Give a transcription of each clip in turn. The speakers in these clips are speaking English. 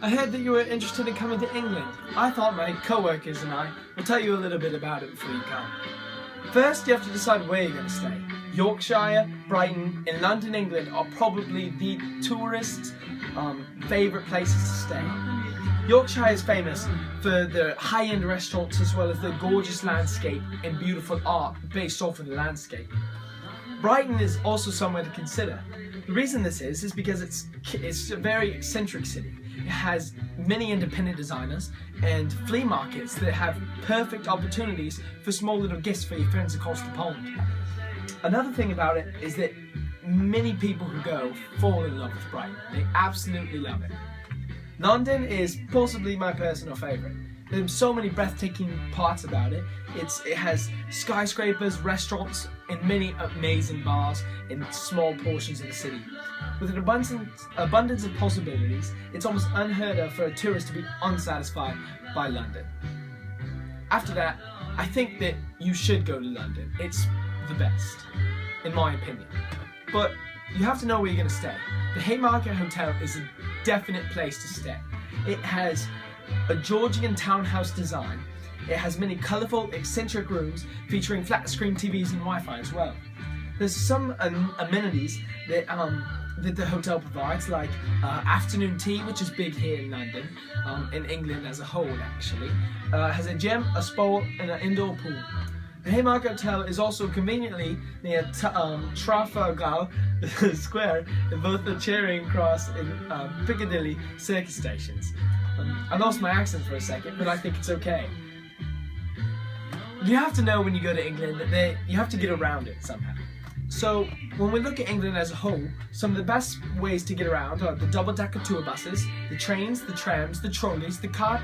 I heard that you were interested in coming to England. I thought my co-workers and I will tell you a little bit about it before you come. First, you have to decide where you're going to stay. Yorkshire, Brighton, and London, England are probably the tourists' favourite places to stay. Yorkshire is famous for the high-end restaurants as well as the gorgeous landscape and beautiful art based off of the landscape. Brighton is also somewhere to consider. The reason this is because it's a very eccentric city. It has many independent designers and flea markets that have perfect opportunities for small little gifts for your friends across the pond. Another thing about it is that many people who go fall in love with Brighton. They absolutely love it. London is possibly my personal favourite. There's so many breathtaking parts about it. It has skyscrapers, restaurants, and many amazing bars in small portions of the city. With an abundance of possibilities, it's almost unheard of for a tourist to be unsatisfied by London. After that, I think that you should go to London. It's the best, in my opinion. But you have to know where you're going to stay. The Haymarket Hotel is a definite place to stay. It has a Georgian townhouse design. It has many colourful, eccentric rooms featuring flat-screen TVs and Wi-Fi as well. There's some amenities that the hotel provides, like afternoon tea, which is big here in London, in England as a whole actually. Has a gym, a spa, and an indoor pool. The Haymarket Hotel is also conveniently near Trafalgar Square and both the Charing Cross and Piccadilly circus stations. I lost my accent for a second, but I think it's okay. You have to know when you go to England that you have to get around it somehow. So when we look at England as a whole, some of the best ways to get around are the double-decker tour buses, the trains, the trams, the trolleys, the car,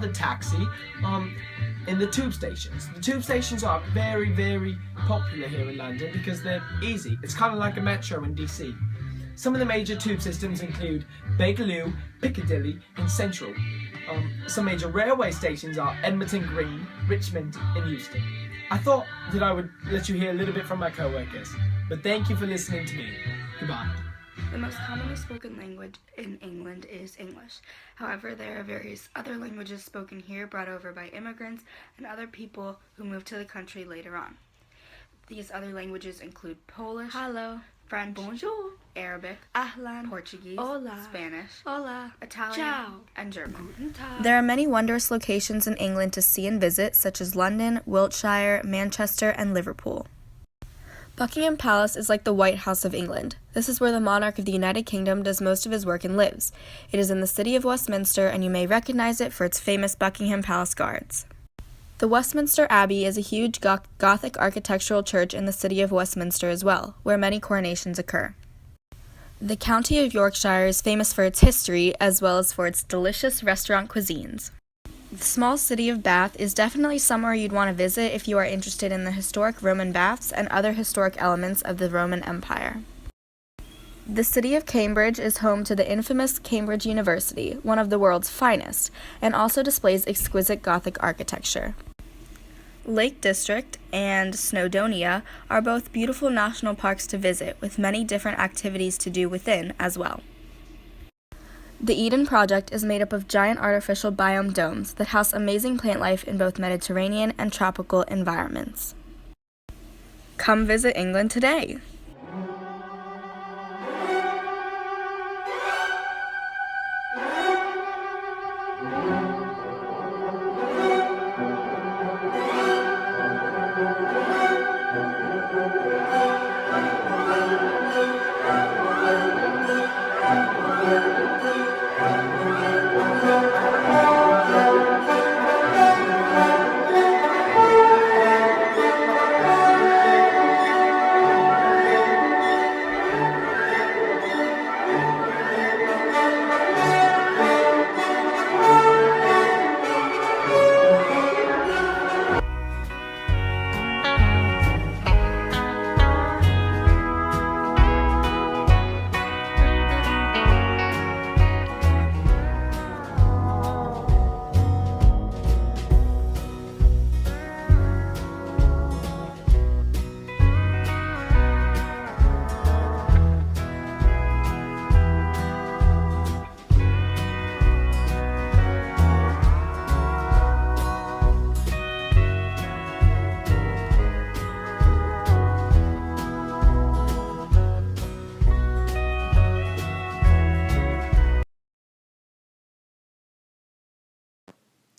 the taxi, and the tube stations. The tube stations are very, very popular here in London because they're easy. It's kind of like a metro in DC. Some of the major tube systems include Bakerloo, Piccadilly, and Central. Some major railway stations are Edmonton Green, Richmond, and Euston. I thought that I would let you hear a little bit from my co-workers, but thank you for listening to me. Goodbye. The most commonly spoken language in England is English. However, there are various other languages spoken here brought over by immigrants and other people who moved to the country later on. These other languages include Polish, Hello, French, bonjour, Arabic, ahlan, Portuguese, hola, Spanish, hola, Italian, ciao, and German. guten Tag. There are many wondrous locations in England to see and visit, such as London, Wiltshire, Manchester, and Liverpool. Buckingham Palace is like the White House of England. This is where the monarch of the United Kingdom does most of his work and lives. It is in the city of Westminster, and you may recognize it for its famous Buckingham Palace guards. The Westminster Abbey is a huge Gothic architectural church in the city of Westminster as well, where many coronations occur. The county of Yorkshire is famous for its history as well as for its delicious restaurant cuisines. The small city of Bath is definitely somewhere you'd want to visit if you are interested in the historic Roman baths and other historic elements of the Roman Empire. The city of Cambridge is home to the infamous Cambridge University, one of the world's finest, and also displays exquisite Gothic architecture. Lake District and Snowdonia are both beautiful national parks to visit, with many different activities to do within as well. The Eden Project is made up of giant artificial biome domes that house amazing plant life in both Mediterranean and tropical environments. Come visit England today!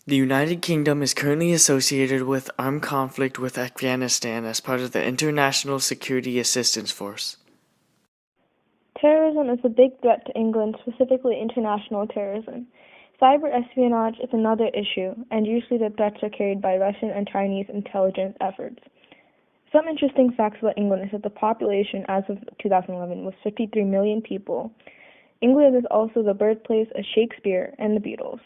The United Kingdom is currently associated with armed conflict with Afghanistan as part of the International Security Assistance Force. Terrorism is a big threat to England, specifically international terrorism. Cyber espionage is another issue, and usually the threats are carried by Russian and Chinese intelligence efforts. Some interesting facts about England is that the population as of 2011 was 53 million people. England is also the birthplace of Shakespeare and the Beatles.